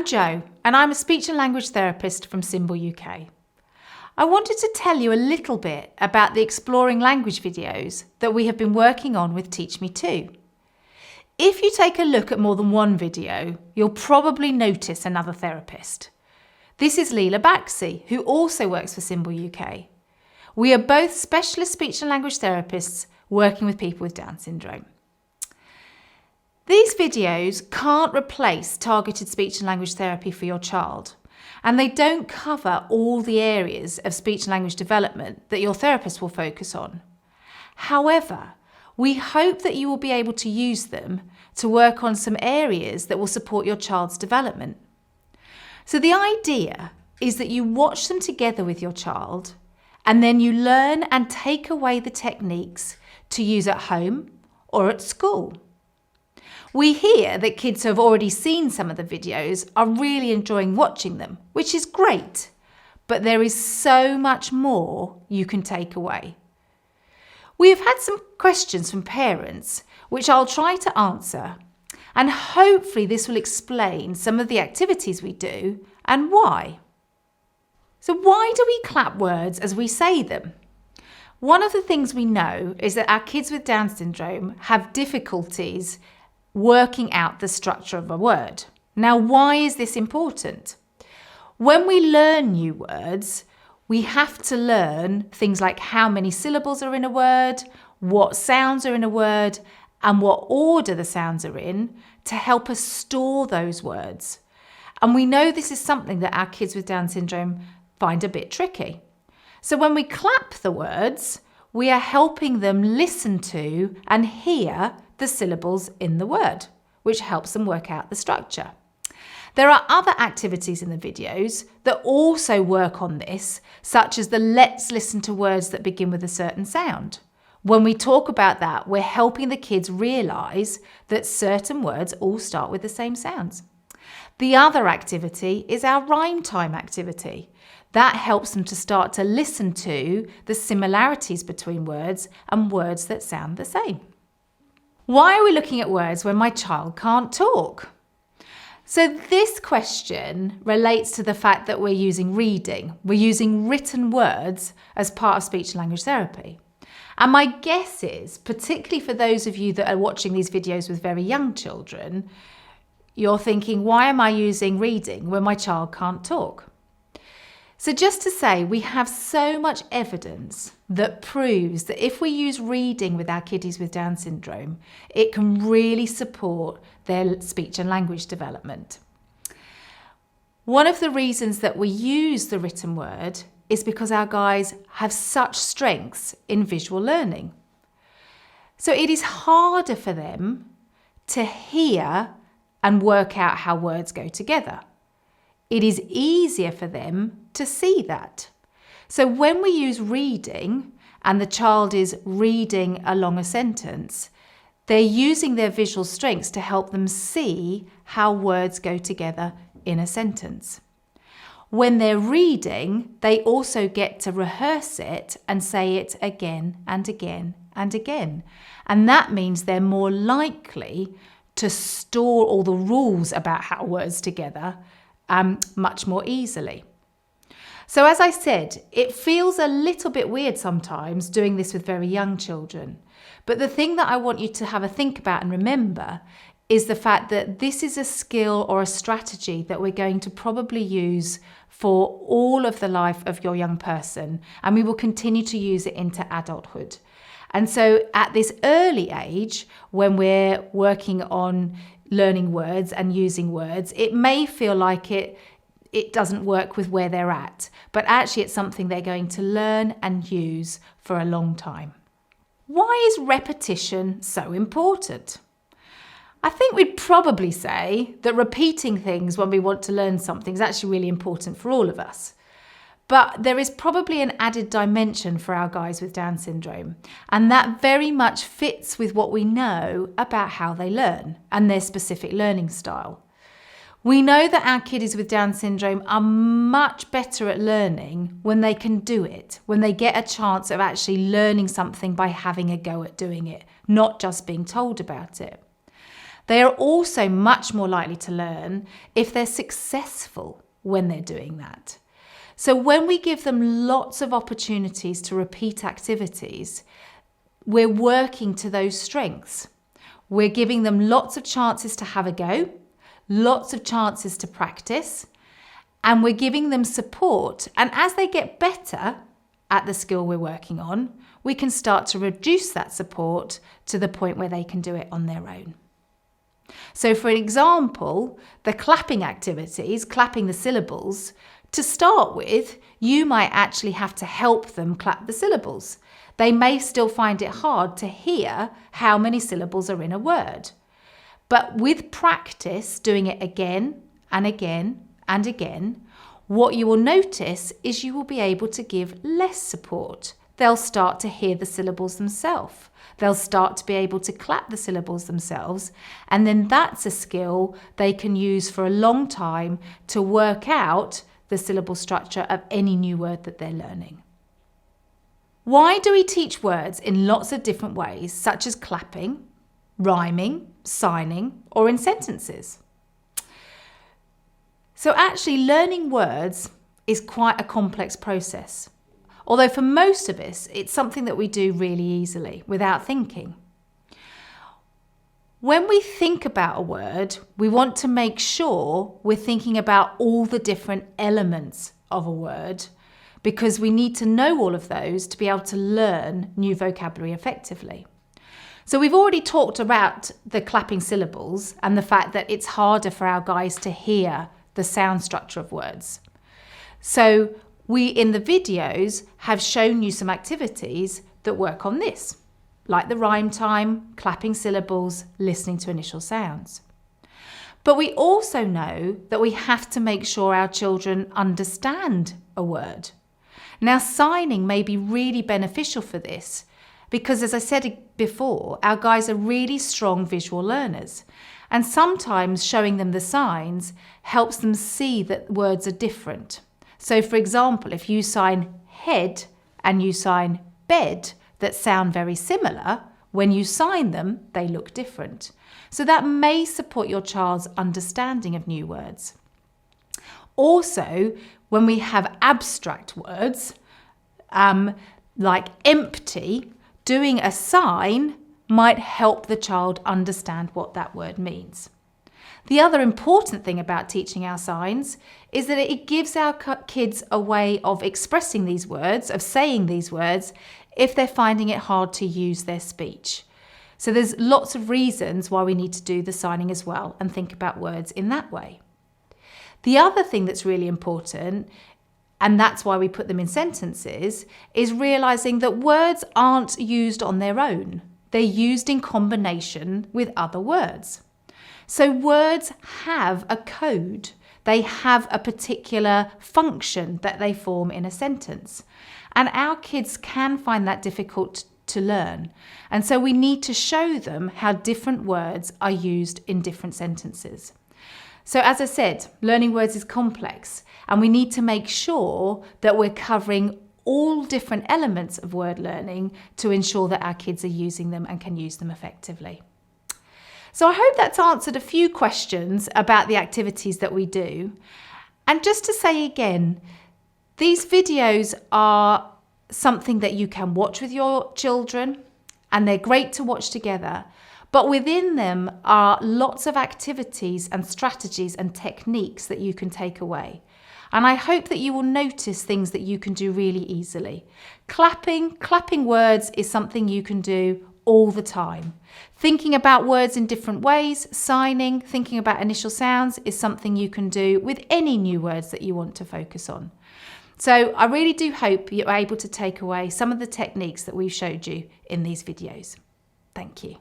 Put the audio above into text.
Jo, and I'm a speech and language therapist from Symbol UK. I wanted to tell you a little bit about the Exploring Language videos that we have been working on with Teach Me Too. If you take a look at more than one video, you'll probably notice another therapist. This is Leela Baxi, who also works for Symbol UK. We are both specialist speech and language therapists working with people with Down syndrome. These videos can't replace targeted speech and language therapy for your child, and they don't cover all the areas of speech and language development that your therapist will focus on. However, we hope that you will be able to use them to work on some areas that will support your child's development. So the idea is that you watch them together with your child, and then you learn and take away the techniques to use at home or at school. We hear that kids who have already seen some of the videos are really enjoying watching them, which is great, but there is so much more you can take away. We have had some questions from parents, which I'll try to answer, and hopefully this will explain some of the activities we do and why. So why do we clap words as we say them? One of the things we know is that our kids with Down syndrome have difficulties working out the structure of a word. Now, why is this important? When we learn new words, we have to learn things like how many syllables are in a word, what sounds are in a word, and what order the sounds are in to help us store those words. And we know this is something that our kids with Down syndrome find a bit tricky. So when we clap the words, we are helping them listen to and hear the syllables in the word, which helps them work out the structure. There are other activities in the videos that also work on this, such as the let's listen to words that begin with a certain sound. When we talk about that, we're helping the kids realise that certain words all start with the same sounds. The other activity is our rhyme time activity. That helps them to start to listen to the similarities between words and words that sound the same. Why are we looking at words when my child can't talk? So this question relates to the fact that we're using reading. We're using written words as part of speech and language therapy. And my guess is, particularly for those of you that are watching these videos with very young children, you're thinking, why am I using reading when my child can't talk? So just to say, we have so much evidence that proves that if we use reading with our kiddies with Down syndrome, it can really support their speech and language development. One of the reasons that we use the written word is because our guys have such strengths in visual learning. So it is harder for them to hear and work out how words go together. It is easier for them to see that. So when we use reading and the child is reading along a sentence, they're using their visual strengths to help them see how words go together in a sentence. When they're reading, they also get to rehearse it and say it again and again and again. And that means they're more likely to store all the rules about how words together much more easily. So as I said, it feels a little bit weird sometimes doing this with very young children. But the thing that I want you to have a think about and remember is the fact that this is a skill or a strategy that we're going to probably use for all of the life of your young person, and we will continue to use it into adulthood. And so at this early age, when we're working on learning words and using words, it may feel like it doesn't work with where they're at, but actually it's something they're going to learn and use for a long time. Why is repetition so important? I think we'd probably say that repeating things when we want to learn something is actually really important for all of us. But there is probably an added dimension for our guys with Down syndrome, and that very much fits with what we know about how they learn and their specific learning style. We know that our kiddies with Down syndrome are much better at learning when they can do it, when they get a chance of actually learning something by having a go at doing it, not just being told about it. They are also much more likely to learn if they're successful when they're doing that. So when we give them lots of opportunities to repeat activities, we're working to those strengths. We're giving them lots of chances to have a go, lots of chances to practice, and we're giving them support. And as they get better at the skill we're working on, we can start to reduce that support to the point where they can do it on their own. So for example, the clapping activities, clapping the syllables, to start with, you might actually have to help them clap the syllables. They may still find it hard to hear how many syllables are in a word. But with practice, doing it again and again and again, what you will notice is you will be able to give less support. They'll start to hear the syllables themselves. They'll start to be able to clap the syllables themselves. And then that's a skill they can use for a long time to work out the syllable structure of any new word that they're learning. Why do we teach words in lots of different ways, such as clapping, rhyming, signing, or in sentences? So actually learning words is quite a complex process. Although for most of us, it's something that we do really easily without thinking. When we think about a word, we want to make sure we're thinking about all the different elements of a word, because we need to know all of those to be able to learn new vocabulary effectively. So we've already talked about the clapping syllables and the fact that it's harder for our guys to hear the sound structure of words. So we, in the videos, have shown you some activities that work on this, like the rhyme time, clapping syllables, listening to initial sounds. But we also know that we have to make sure our children understand a word. Now, signing may be really beneficial for this because, as I said before, our guys are really strong visual learners. And sometimes showing them the signs helps them see that words are different. So, for example, if you sign head and you sign bed that sound very similar, when you sign them, they look different. So that may support your child's understanding of new words. Also, when we have abstract words, like empty, doing a sign might help the child understand what that word means. The other important thing about teaching our signs is that it gives our kids a way of expressing these words, of saying these words, if they're finding it hard to use their speech. So there's lots of reasons why we need to do the signing as well and think about words in that way. The other thing that's really important, and that's why we put them in sentences, is realizing that words aren't used on their own. They're used in combination with other words. So words have a code. They have a particular function that they form in a sentence. And our kids can find that difficult to learn. And so we need to show them how different words are used in different sentences. So as I said, learning words is complex, and we need to make sure that we're covering all different elements of word learning to ensure that our kids are using them and can use them effectively. So I hope that's answered a few questions about the activities that we do. And just to say again, these videos are something that you can watch with your children, and they're great to watch together. But within them are lots of activities and strategies and techniques that you can take away. And I hope that you will notice things that you can do really easily. Clapping words is something you can do all the time. Thinking about words in different ways, signing, thinking about initial sounds is something you can do with any new words that you want to focus on. So I really do hope you're able to take away some of the techniques that we've showed you in these videos. Thank you.